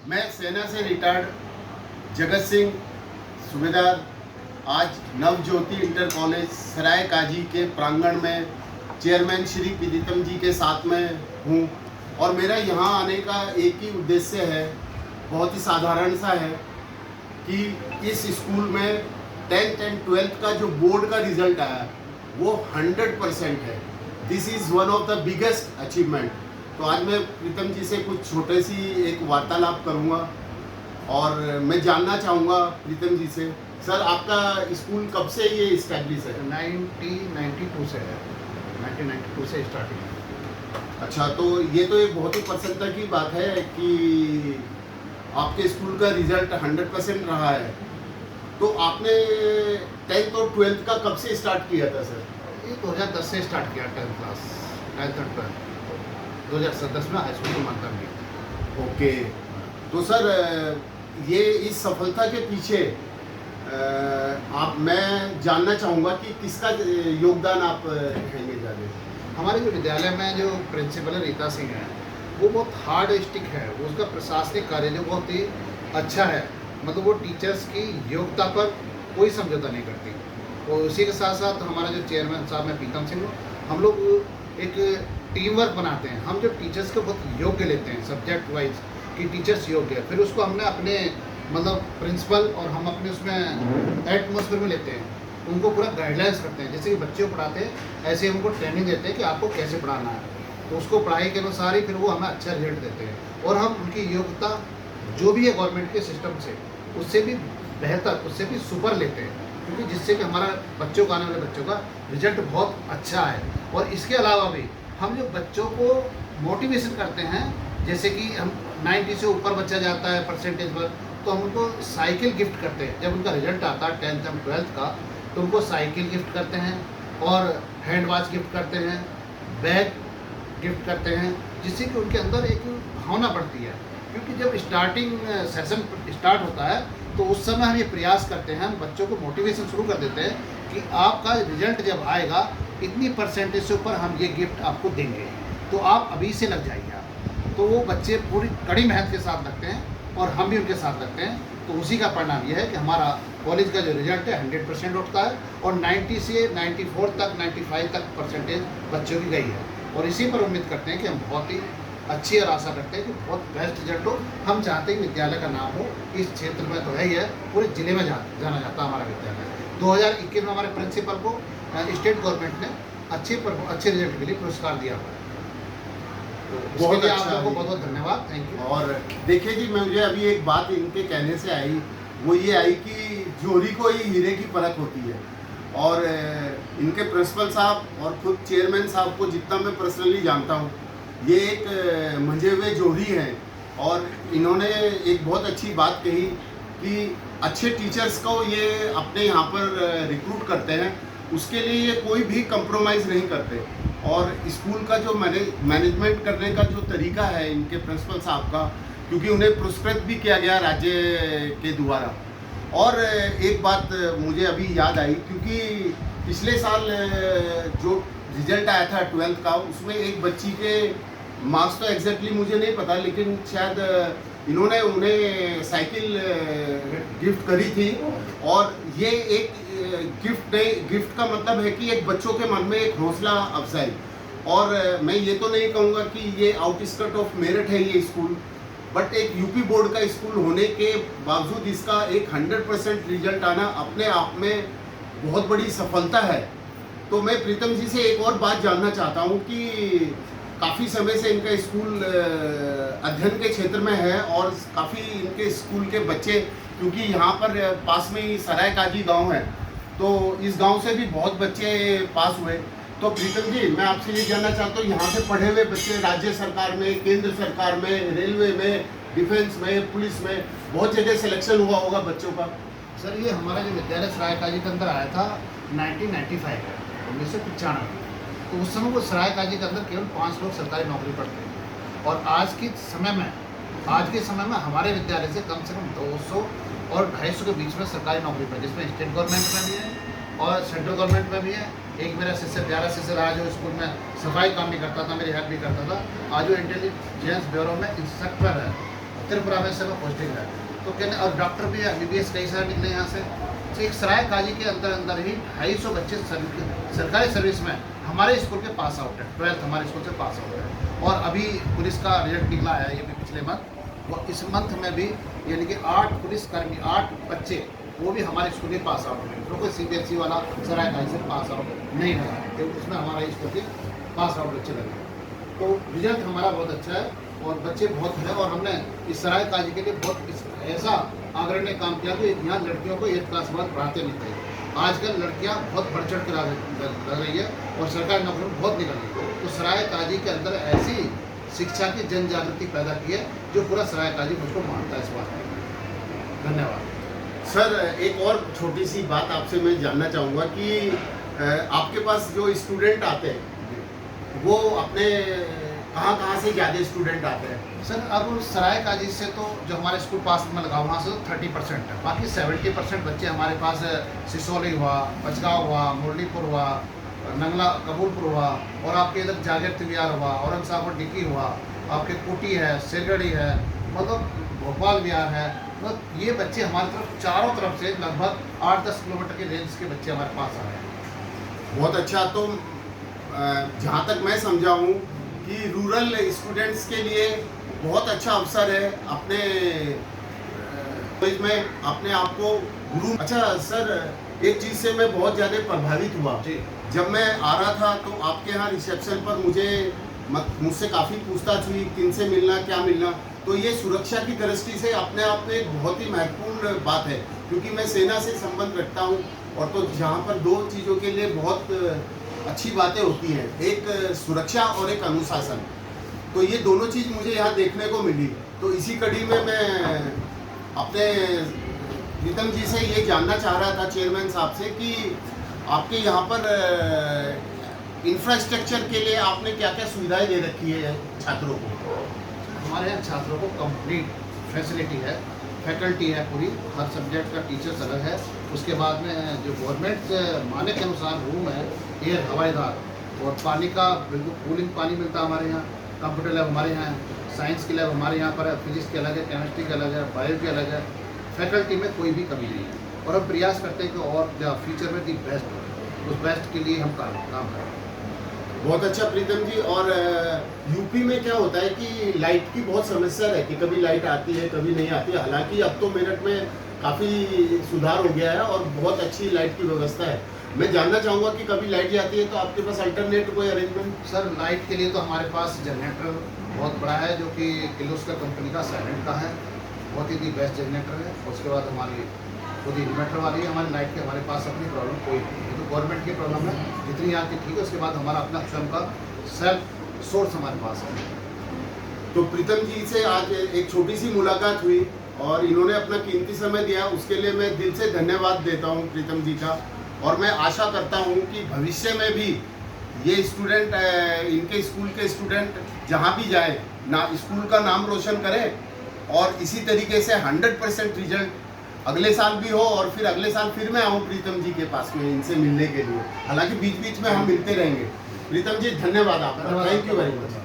मैं सेना से रिटायर्ड जगत सिंह सूबेदार आज नवज्योति इंटर कॉलेज सराय काजी के प्रांगण में चेयरमैन श्री पीदितम जी के साथ में हूँ और मेरा यहाँ आने का एक ही उद्देश्य है, बहुत ही साधारण सा है कि इस स्कूल में 10th एंड 12th का जो बोर्ड का रिजल्ट आया वो 100% है। This is one of the biggest achievement. तो आज मैं प्रीतम जी से कुछ छोटे सी एक वार्तालाप करूंगा और मैं जानना चाहूँगा प्रीतम जी से, सर आपका स्कूल कब से ये इस्टेब्लिश है? 1992 से है, 1992 से स्टार्टिंग है। अच्छा, तो ये तो एक बहुत ही प्रसन्नता की बात है कि आपके स्कूल का रिजल्ट 100% रहा है। तो आपने 10th और 12th का कब से स्टार्ट किया था सर? ये 2010 से स्टार्ट किया, 10th क्लास, 9th और 12th 2010 में हाई स्कूल को मानता नहीं। ओके, तो सर ये इस सफलता के पीछे मैं जानना चाहूँगा कि किसका योगदान आप कहेंगे ज़्यादा? हमारे जो विद्यालय में जो प्रिंसिपल है रीता सिंह है, वो बहुत हार्ड स्टिक है, वो उसका प्रशासनिक कार्य जो बहुत ही अच्छा है। मतलब वो टीचर्स की योग्यता पर कोई समझौता नहीं करती। और उसी के साथ साथ हमारा जो चेयरमैन साहब है पीतम सिंह, हम लोग एक टीम वर्क बनाते हैं। हम जो टीचर्स को बहुत योग्य लेते हैं सब्जेक्ट वाइज कि टीचर्स योग्य है, फिर उसको हमने अपने मतलब प्रिंसिपल और हम अपने उसमें एटमॉस्फेयर में लेते हैं, उनको पूरा गाइडलाइंस करते हैं। जैसे कि बच्चे को पढ़ाते हैं ऐसे उनको ट्रेनिंग देते हैं कि आपको कैसे पढ़ाना है, तो उसको पढ़ाई के अनुसार ही फिर वो हमें अच्छा रिजल्ट देते हैं। और हम उनकी योग्यता जो भी है गवर्नमेंट के सिस्टम से, उससे भी बेहतर, उससे भी सुपर लेते हैं, क्योंकि जिससे कि हमारा बच्चों का, आने वाले बच्चों का रिजल्ट बहुत अच्छा है। और इसके अलावा भी हम जो बच्चों को मोटिवेशन करते हैं, जैसे कि हम 90 से ऊपर बच्चा जाता है परसेंटेज पर, तो हम उनको साइकिल गिफ्ट करते हैं। जब उनका रिजल्ट आता है 10th और 12th का, तो उनको साइकिल गिफ्ट करते हैं और हैंड वॉच गिफ्ट करते हैं, बैग गिफ्ट करते हैं, जिससे कि उनके अंदर एक भावना बढ़ती है। क्योंकि जब स्टार्टिंग सेशन स्टार्ट होता है तो उस समय हम ये प्रयास करते हैं, हम बच्चों को मोटिवेशन शुरू कर देते हैं कि आपका रिजल्ट जब आएगा इतनी परसेंटेज से ऊपर हम ये गिफ्ट आपको देंगे, तो आप अभी से लग जाइए आप। तो वो बच्चे पूरी कड़ी मेहनत के साथ लगते हैं और हम भी उनके साथ लगते हैं। तो उसी का परिणाम ये है कि हमारा कॉलेज का जो रिजल्ट है 100% उठता है और 90 से 94 तक, 95 तक परसेंटेज बच्चों की गई है। और इसी पर उम्मीद करते हैं कि हम बहुत ही अच्छी और आशा करते हैं कि बहुत बेस्ट रिजल्ट हो। हम चाहते हैं विद्यालय का नाम हो इस क्षेत्र में, तो है ही है, पूरे ज़िले में जाना जाता है हमारा विद्यालय। 2021 में हमारे प्रिंसिपल को स्टेट गवर्नमेंट ने अच्छे रिजल्ट के लिए पुरस्कार दिया हुआ है। तो बहुत बहुत अच्छा आप लोगों है। को बहुत बहुत धन्यवाद, थैंक यू। और देखिए जी, मुझे अभी एक बात इनके कहने से आई, वो ये आई कि जोरी को ही हीरे की परख होती है। और इनके प्रिंसिपल साहब और खुद चेयरमैन साहब को जितना मैं पर्सनली जानता हूँ, ये एक मंझे हुए जोड़ी हैं। और इन्होंने एक बहुत अच्छी बात कही कि अच्छे टीचर्स को ये अपने यहाँ पर रिक्रूट करते हैं, उसके लिए ये कोई भी कंप्रोमाइज़ नहीं करते। और स्कूल का जो मैनेजमेंट करने का जो तरीका है इनके प्रिंसिपल साहब का, क्योंकि उन्हें पुरस्कृत भी किया गया राज्य के द्वारा। और एक बात मुझे अभी याद आई, क्योंकि पिछले साल जो रिजल्ट आया था 12th का, उसमें एक बच्ची के मार्क्स तो एग्जैक्टली मुझे नहीं पता, लेकिन शायद इन्होंने उन्हें साइकिल गिफ्ट करी थी। और ये एक गिफ्ट का मतलब है कि एक बच्चों के मन में एक हौसला अफजाई। और मैं ये तो नहीं कहूँगा कि ये आउटस्कर्ट ऑफ मेरठ है ये स्कूल, बट एक यूपी बोर्ड का स्कूल होने के बावजूद इसका एक 100% रिजल्ट आना अपने आप में बहुत बड़ी सफलता है। तो मैं प्रीतम जी से एक और बात जानना चाहता हूँ कि काफ़ी समय से इनका स्कूल अध्ययन के क्षेत्र में है और काफ़ी इनके स्कूल के बच्चे, क्योंकि यहाँ पर पास में ही सराय काजी गांव है, तो इस गांव से भी बहुत बच्चे पास हुए। तो प्रीतम जी, मैं आपसे ये जानना चाहता हूँ, यहाँ से पढ़े हुए बच्चे राज्य सरकार में, केंद्र सरकार में, रेलवे में, डिफेंस में, पुलिस में, बहुत जगह सिलेक्शन हुआ होगा बच्चों का। सर ये हमारा जो विद्यालय सराय काजी के अंदर आया था 1995 है, 1995। तो उस समय वो सराय काजी के अंदर केवल 5 लोग सरकारी नौकरी पढ़ते हैं। और आज के समय में हमारे विद्यालय से कम 200 और 250 के बीच में सरकारी नौकरी पर, जिसमें स्टेट गवर्नमेंट में भी है और सेंट्रल गवर्नमेंट में भी है। एक मेरा शिष्य 11 शिष्य रहा जो स्कूल में सफाई काम भी करता था, मेरी हेल्प भी करता था, आज वो इंटेलिजेंस ब्यूरो में इंस्ट्रक्टर है। त्रिपुरा में सब पोस्टिंग है। तो कहने और डॉक्टर भी MBBS कई सारे निकले यहाँ से। तो एक सराय काजी के अंदर ही 250 बच्चे सरकारी सर्विस में हमारे स्कूल के पास आउट है। 12th हमारे स्कूल से पास आउट है। और अभी पुलिस का रिजल्ट निकला है ये भी पिछले मंथ, और इस मंथ में भी यानी कि 8 पुलिसकर्मी 8 बच्चे वो भी हमारे स्कूल के पास आउट हुए। तो कोई CBSE वाला सराय काजी से पास आउट नहीं लगा, तो उसमें हमारा स्कूल के पास आउट बच्चे लगे। तो रिजल्ट हमारा बहुत अच्छा है और बच्चे बहुत हैं। और हमने इस सराय काजी के लिए बहुत ऐसा आग्रह काम किया कि यहाँ लड़कियों को 8th क्लास बाद पढ़ाते नहीं थे। आजकल लड़कियाँ बहुत बढ़ चढ़ कर लग रही है और सरकारी नौकरी में बहुत निकल रही है। तो सराय काजी के अंदर ऐसी शिक्षा की जन जागृति पैदा की है जो पूरा सराय काजी मुझको मानता है इस बात में। धन्यवाद सर। एक और छोटी सी बात आपसे मैं जानना चाहूँगा कि आपके पास जो स्टूडेंट आते हैं वो अपने कहाँ से ज़्यादा स्टूडेंट आते हैं? सर। अब सराय काजी से तो जो हमारे स्कूल पास में लगा वहाँ से तो 30% है, बाकी 70% बच्चे हमारे पास सिसोली हुआ, बचगांव हुआ, मुरलीपुर हुआ, नंगला कबूलपुर हुआ, और आपके इधर जागृत विहार हुआ, औरंगसाबर डिक्की हुआ, आपके कोटी है, सिरगढ़ी है, मतलब भोपाल विहार है। मतलब ये बच्चे हमारी तरफ चारों तरफ से लगभग 8-10 किलोमीटर के रेंज के बच्चे हमारे पास आ रहे हैं। बहुत अच्छा। तो जहाँ तक मैं समझा हूँ कि रूरल स्टूडेंट्स के लिए बहुत अच्छा अवसर है अपने में अपने आप को गुरु। अच्छा सर, एक चीज़ से मैं बहुत ज़्यादा प्रभावित हुआ। जब मैं आ रहा था तो आपके यहाँ रिसेप्शन पर मुझसे काफ़ी पूछताछ हुई, किन से मिलना, क्या मिलना। तो ये सुरक्षा की दृष्टि से अपने आप में एक बहुत ही महत्वपूर्ण बात है, क्योंकि मैं सेना से संबंध रखता हूँ। और तो जहाँ पर 2 चीज़ों के लिए बहुत अच्छी बातें होती हैं, एक सुरक्षा और एक अनुशासन। तो ये दोनों चीज़ मुझे यहाँ देखने को मिली। तो इसी कड़ी में मैं अपने प्रीतम जी से ये जानना चाह रहा था, चेयरमैन साहब से, कि आपके यहाँ पर इंफ्रास्ट्रक्चर के लिए आपने क्या क्या सुविधाएं दे रखी है छात्रों को? हमारे यहाँ छात्रों को कंप्लीट फैसिलिटी है, फैकल्टी है पूरी, हर सब्जेक्ट का टीचर्स अलग है। उसके बाद में जो गवर्नमेंट मानक के अनुसार रूम है, एयर हवाईदार, और पानी का बिल्कुल कूलिंग पानी मिलता है हमारे यहाँ। कंप्यूटर लैब हमारे यहाँ है, साइंस की लैब हमारे यहाँ पर है, फिजिक्स के अलग है, केमिस्ट्री के अलग है, बायो के अलग है। फैकल्टी में कोई भी कमी नहीं है और हम प्रयास करते हैं कि और फ्यूचर में दी बेस्ट हो, उस बेस्ट के लिए हम काम कर रहे हैं। बहुत अच्छा प्रीतम जी। और यूपी में क्या होता है कि लाइट की बहुत समस्या रहती है, कभी लाइट आती है कभी नहीं आती है। हालांकि अब तो मेरठ में काफ़ी सुधार हो गया है और बहुत अच्छी लाइट की व्यवस्था है। मैं जानना चाहूँगा कि कभी लाइट जाती है तो आपके पास अल्टरनेट कोई अरेंजमेंट? सर, लाइट के लिए तो हमारे पास जनरेटर बहुत बड़ा है, जो कि किर्लोस्कर कंपनी का साइलेंट का है, बहुत ही बेस्ट जनरेटर है। उसके बाद हमारी खुद इन्वर्टर वाली है हमारी लाइट की। हमारे पास अपनी प्रॉब्लम कोई नहीं है, तो गवर्नमेंट की प्रॉब्लम है जितनी यहाँ की ठीक है। उसके बाद हमारा अपना स्वयं का सेल्फ सोर्स हमारे पास है। तो प्रीतम जी से आज एक छोटी सी मुलाकात हुई और इन्होंने अपना कीमती समय दिया, उसके लिए मैं दिल से धन्यवाद देता हूँ प्रीतम जी का। और मैं आशा करता हूँ कि भविष्य में भी ये स्टूडेंट, इनके स्कूल के स्टूडेंट जहाँ भी जाए ना, स्कूल का नाम रोशन करें और इसी तरीके से 100% रिजल्ट अगले साल भी हो। और फिर अगले साल फिर मैं आऊँ प्रीतम जी के पास में इनसे मिलने के लिए। हालांकि बीच बीच में हम मिलते रहेंगे। प्रीतम जी धन्यवाद आपका, थैंक यू वेरी मच।